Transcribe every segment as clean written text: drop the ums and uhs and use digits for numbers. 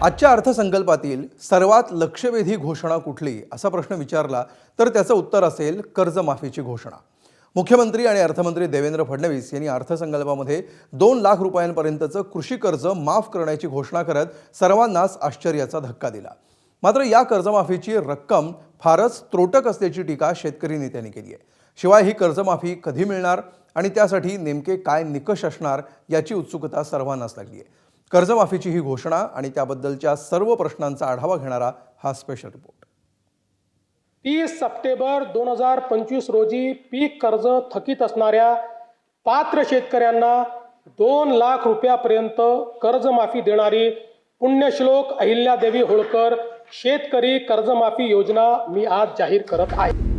आजच्या अर्थसंकल्पातील सर्वात लक्षवेधी घोषणा कुठली असा प्रश्न विचारला तर त्याचं उत्तर असेल कर्जमाफीची घोषणा। मुख्यमंत्री आणि अर्थमंत्री देवेंद्र फडणवीस यांनी अर्थसंकल्पामध्ये 2 लाख रुपयांपर्यंतचं कृषी कर्ज माफ करण्याची घोषणा करत सर्वांनाच आश्चर्याचा धक्का दिला। मात्र या कर्जमाफीची रक्कम फारच त्रोटक असल्याची टीका शेतकरी नेत्यांनी केली आहे। शिवाय ही कर्जमाफी कधी मिळणार आणि त्यासाठी नेमके काय निकष असणार याची उत्सुकता सर्वांनाच लागली आहे। कर्जमाफीची ही घोषणा आणि त्याबद्दलच्या सर्व प्रश्नांचा आढावा घेणारा हा स्पेशल रिपोर्ट। 30 सप्टेंबर 2025 रोजी पीक कर्ज थकीत असणाऱ्या पात्र शेतकऱ्यांना 2 लाख रुपयापर्यंत कर्जमाफी देणारी पुण्यश्लोक अहिल्यादेवी होळकर शेतकरी कर्जमाफी योजना मी आज जाहीर करत आहे।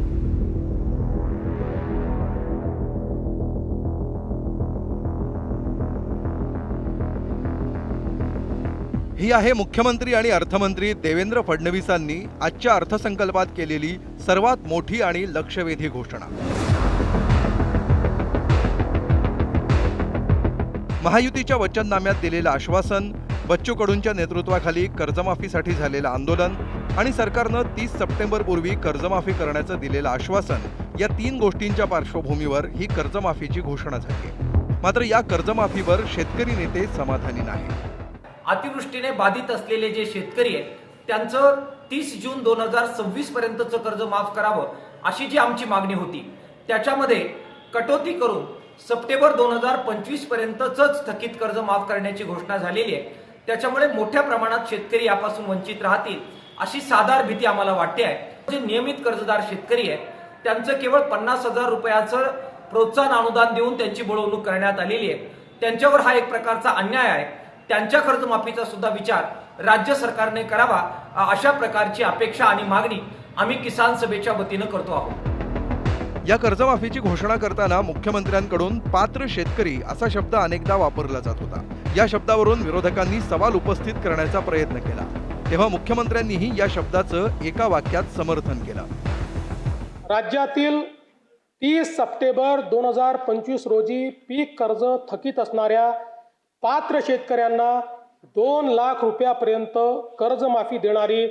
ही आहे मुख्यमंत्री आणि अर्थमंत्री देवेंद्र फडणवीसांनी आजच्या अर्थसंकल्पात केलेली सर्वात मोठी आणि लक्षवेधी घोषणा। महायुतीच्या वचननाम्यात दिलेलं आश्वासन, बच्चू कडूंच्या नेतृत्वाखाली कर्जमाफीसाठी झालेलं आंदोलन आणि सरकारनं 30 सप्टेंबरपूर्वी कर्जमाफी करण्याचं दिलेलं आश्वासन या 3 गोष्टींच्या पार्श्वभूमीवर ही कर्जमाफीची घोषणा झाली। मात्र या कर्जमाफीवर शेतकरी नेते समाधानी नाहीत। अतिवृष्टीने बाधित असलेले जे शेतकरी आहेत त्यांचं 30 जून 2026 पर्यंतचं कर्ज माफ करावं अशी जी आमची मागणी होती त्याच्यामध्ये कटौती करून सप्टेंबर 2025 पर्यंतच थकीत कर्ज माफ करण्याची घोषणा झालेली आहे। त्याच्यामुळे मोठ्या प्रमाणात शेतकरी यापासून वंचित राहतील अशी साधार भीती आम्हाला वाटते आहे। जे नियमित कर्जदार शेतकरी आहेत त्यांचं केवळ 50,000 रुपयाचं प्रोत्साहन अनुदान देऊन त्यांची बळवणूक करण्यात आलेली आहे। त्यांच्यावर हा एक प्रकारचा अन्याय आहे। त्यांच्या कर्जमाफीचा सुद्धा विचार राज्य सरकारने करावा अशा प्रकारची अपेक्षा आणि मागणी आम्ही किसान सभेच्या वतीने करतो आहोत। या कर्जमाफीची घोषणा करताना मुख्यमंत्र्यांकडून पात्र शेतकरी असा शब्द अनेकदा वापरला जात होता। या शब्दावरून विरोधकांनी सवाल उपस्थित करण्याचा प्रयत्न केला, तेव्हा मुख्यमंत्र्यांनीही या शब्दाचं एका वाक्यात समर्थन केलं। राज्यातील 30 सप्टेंबर 2025 रोजी पीक कर्ज थकीत असणाऱ्या पात्र शेतकऱ्यांना 2 लाख रुपयापर्यंत कर्जमाफी देणारी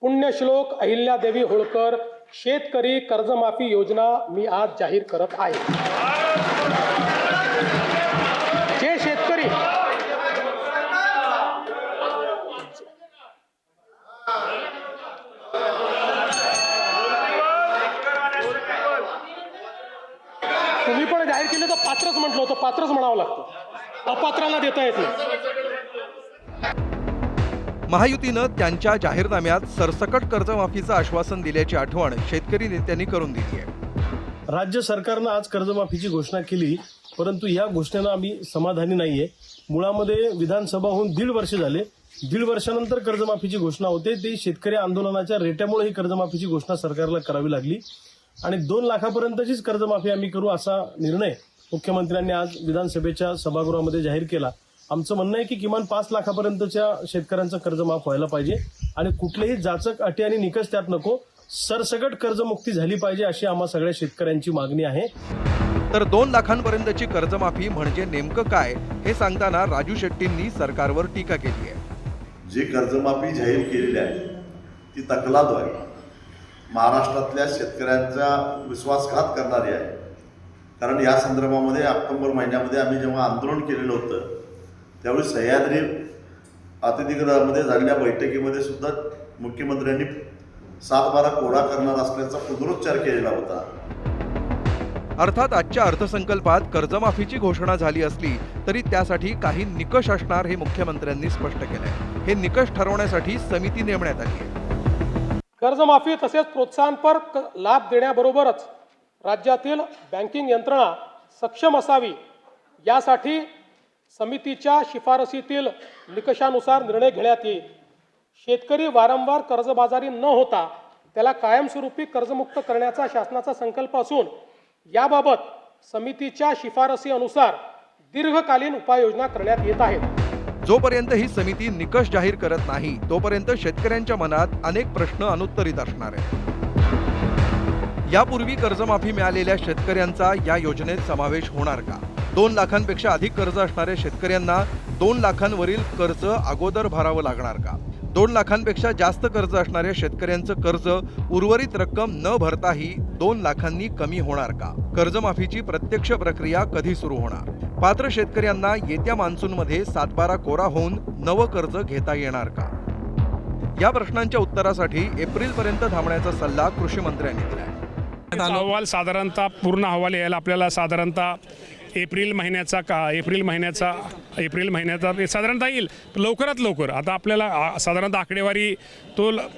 पुण्यश्लोक अहिल्यादेवी होळकर शेतकरी कर्जमाफी योजना मी आज जाहीर करत आहे। जे शेतकरी तुम्ही पण जाहीर केले तर पात्रच म्हटलं होतं, पात्रच म्हणावं लागतं, अपात्रांना देता येत नाही। महायुतीनं त्यांच्या जाहीरनाम्यात सरसकट कर्जमाफीचं आश्वासन दिल्याची आठवण शेतकरी नेत्यांनी करून दिली आहे। राज्य सरकारनं आज कर्जमाफीची घोषणा केली, परंतु या घोषणेनं आम्ही समाधानी नाहीये। मुळामध्ये विधानसभा होऊन 1.5 वर्ष झाले, 1.5 वर्षानंतर कर्जमाफीची घोषणा होते। ती शेतकरी आंदोलनाच्या रेट्यामुळे ही कर्जमाफीची घोषणा सरकारला करावी लागली आणि 2 लाखापर्यंतचीच कर्जमाफी आम्ही करू असा निर्णय मुख्यमंत्र्यांनी आज विधानसभेच्या सभागृहामध्ये जाहीर केला। आमचं म्हणणं आहे की किमान 5 लाखापर्यंतच्या शेतकऱ्यांचं कर्ज माफ व्हायला पाहिजे आणि कुठलेही जाचक अटी आणि निकष त्यात नको, सरसकट कर्जमुक्ती झाली पाहिजे अशी आम्हा सगळ्या शेतकऱ्यांची मागणी आहे। तर 2 लाखांपर्यंतची कर्जमाफी म्हणजे नेमकं काय हे सांगताना राजू शेट्टींनी सरकारवर टीका केली आहे। जी कर्जमाफी जाहीर केलेली आहे ती तकलाद आहे, महाराष्ट्रातल्या शेतकऱ्यांचा विश्वासघात करणारी आहे। कारण या संदर्भामध्ये ऑक्टोबर महिन्यामध्ये आम्ही जेव्हा आंदोलन केलेलं होतं त्यावेळी सह्याद्री अतिथीगृहामध्ये झालेल्या बैठकीमध्ये सुद्धा मुख्यमंत्र्यांनी 7-12 कोडा करणार असल्याचा पुनरुच्चार केलेला होता। अर्थात आजच्या अर्थसंकल्पात कर्जमाफीची घोषणा झाली असली तरी त्यासाठी काही निकष असणार हे मुख्यमंत्र्यांनी स्पष्ट केलंय। हे निकष ठरवण्यासाठी समिती नेमण्यात आली आहे। कर्जमाफी तसेच प्रोत्साहनपर लाभ देण्याबरोबरच राज्यातील बँकिंग यंत्रणा सक्षम असावी यासाठी समितीच्या शिफारसीतील निकषानुसार निर्णय घेण्यात येईल। शेतकरी वारंवार कर्जबाजारी न होता त्याला कायमस्वरूपी कर्जमुक्त करण्याचा शासनाचा संकल्प असून याबाबत समितीच्या शिफारसी अनुसार दीर्घकालीन उपाययोजना करण्यात येत आहेत। जोपर्यंत ही समिती निकष जाहीर करत नाही तोपर्यंत शेतकऱ्यांच्या मनात अनेक प्रश्न अनुत्तरित असणार आहेत। यापूर्वी कर्जमाफी मिळालेल्या शेतकऱ्यांचा या योजनेत समावेश होणार का? 2 लाखांपेक्षा अधिक कर्ज असणाऱ्या शेतकऱ्यांना 2 लाखांवरील कर्ज अगोदर भरावं लागणार का? 2 लाखांपेक्षा जास्त कर्ज असणाऱ्या शेतकऱ्यांचं कर्ज उर्वरित रक्कम न भरताही 2 लाखांनी कमी होणार का? कर्जमाफीची प्रत्यक्ष प्रक्रिया कधी सुरू होणार? पात्र शेतकऱ्यांना येत्या मान्सूनमध्ये 7/12 कोरा होऊन नवं कर्ज घेता येणार का? या प्रश्नांच्या उत्तरासाठी एप्रिलपर्यंत थांबण्याचा सल्ला कृषी मंत्र्यांनी दिलाय. अहवाल साधारणतः पूर्ण अहवाल यायला आपल्याला साधारणतः एप्रिल महिन्याचा साधारणतः येईल. लवकरात लवकर आता आपल्याला साधारणतः आकडेवारी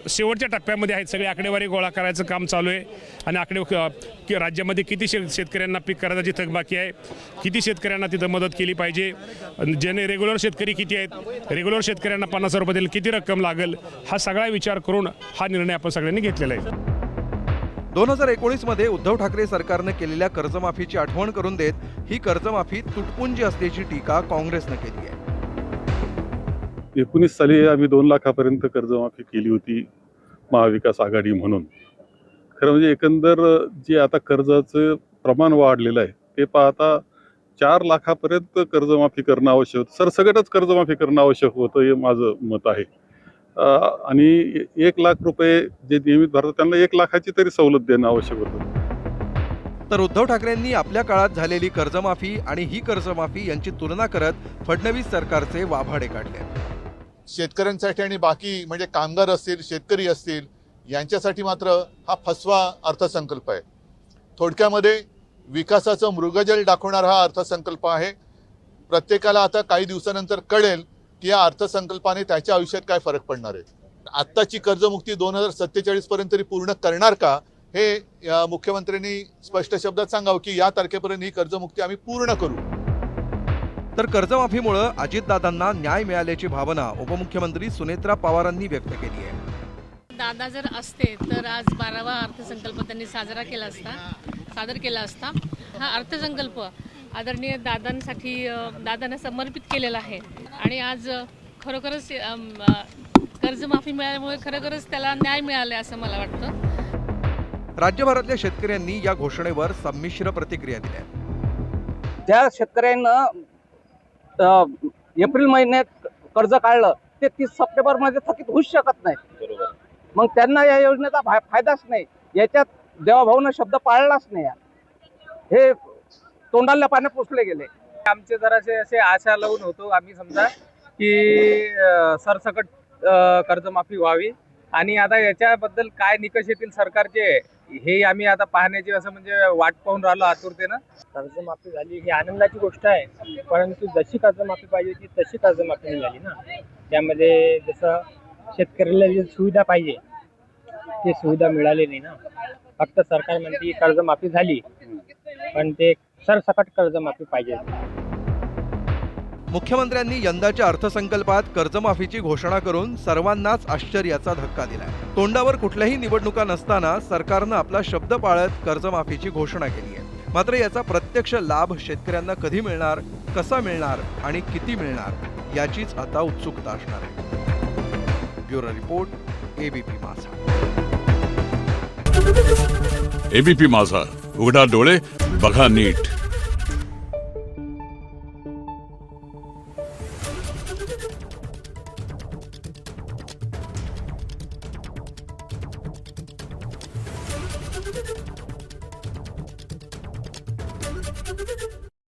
शेवटच्या टप्प्यामध्ये आहेत. सगळी आकडेवारी गोळा करायचं काम चालू आहे आणि राज्यामध्ये किती शेतकऱ्यांना पीक कर्जाची थकबाकी आहे, किती शेतकऱ्यांना तिथं मदत केली पाहिजे, ज्याने रेग्युलर शेतकरी किती आहेत, रेग्युलर शेतकऱ्यांना 50,000 रुपये दिले किती रक्कम लागेल, हा सगळा विचार करून हा निर्णय आपण सगळ्यांनी घेतलेला आहे. 2019 मध्ये उद्धव ठाकरे सरकारनं केलेल्या कर्जमाफीची आठवण करून देत ही कर्जमाफी तुटपुंजी असल्याची टीका काँग्रेसनं केली आहे. 19 साली आम्ही 2 लाखापर्यंत कर्जमाफी केली होती महाविकास आघाडी म्हणून. खरं म्हणजे एकंदर जे आता कर्जाचं प्रमाण वाढलेलं आहे ते पाहता 4 लाखापर्यंत कर्जमाफी करणं आवश्यक होतं. सरसकटच कर्जमाफी करणं आवश्यक होतं हे माझं मत आहे. आणि 1 लाख रुपये जे नियमित भरतात त्यांना 1 लाखाची तरी सवलत देणं आवश्यक होतं. तर उद्धव ठाकरेंनी आपल्या काळात झालेली कर्जमाफी आणि ही कर्जमाफी यांची तुलना करत फडणवीस सरकारचे वाभाडे काढले. शेतकऱ्यांसाठी आणि बाकी म्हणजे कामगार असतील, शेतकरी असतील यांच्यासाठी मात्र हा फसवा अर्थसंकल्प आहे. थोडक्यामध्ये विकासाचं मृगजल दाखवणारा हा अर्थसंकल्प आहे. प्रत्येकाला आता काही दिवसानंतर कळेल की या अर्थसंकल्पाने त्याच्या आयुष्यात काय फरक पडणार आहे. आत्ताची कर्जमुक्ती 2047 पर्यंत तरी पूर्ण करणार का हे मुख्यमंत्र्यांनी स्पष्ट शब्दात सांगावं की या तारखेपर्यंत ही कर्जमुक्ती आम्ही पूर्ण करू. तर कर्जमाफीमुळे अजितदादांना न्याय मिळाल्याची भावना उपमुख्यमंत्री सुनेत्रा पवारांनी व्यक्त केली आहे. दादा जर असते तर आज 12वा अर्थसंकल्प त्यांनी सादर केला असता. हा अर्थसंकल्प आदरणीय दादांसाठी दादांना समर्पित केलेला आहे आणि आज खरोखरच कर्जमाफी मिळाल्यामुळे खरोखरच त्याला न्याय मिळाला असं मला वाटतं. राज्यभरातल्या शेतकऱ्यांनी या घोषणेवर संमिश्र प्रतिक्रिया दिल्या. ज्या शेतकऱ्यांना एप्रिल महिन्यात कर्ज काढलं ते 30 सप्टेंबरमध्ये थकीत होऊच शकत नाही. मग त्यांना या योजनेचा फायदाच नाही. याच्यात देवाभाऊनं शब्द पाळलाच नाही. हे तोंडाला पाण्यात पुसले गेले. आमचे जरासे असे आशा लावून होतो आम्ही समजा की सरसकट कर्जमाफी व्हावी आणि आता याच्याबद्दल काय निकष येतील सरकारचे हे आम्ही आता पाहण्याची असं म्हणजे वाट पाहून राहिलो आतुरतेनं. कर्जमाफी झाली ही आनंदाची गोष्ट आहे, परंतु जशी कर्जमाफी पाहिजे ती तशी कर्जमाफी नाही झाली ना. त्यामध्ये जसं शेतकऱ्याला जी सुविधा पाहिजे ती सुविधा मिळाली नाही ना. फक्त सरकार म्हणते कर्जमाफी झाली पण ते सरसकट कर्जमाफी पाहिजे. मुख्यमंत्र्यांनी यंदाच्या अर्थसंकल्पात कर्जमाफीची घोषणा करून सर्वांनाच आश्चर्याचा धक्का दिलाय. तोंडावर कुठल्याही निवडणुका नसताना सरकारनं आपला शब्द पाळत कर्जमाफीची घोषणा केली आहे. मात्र याचा प्रत्यक्ष लाभ शेतकऱ्यांना कधी मिळणार, कसा मिळणार आणि किती मिळणार याचीच आता उत्सुकता असणार आहे. ब्युरो रिपोर्ट, एबीपी माझा. एबीपी माझा, उघडा डोळे बघा नीट.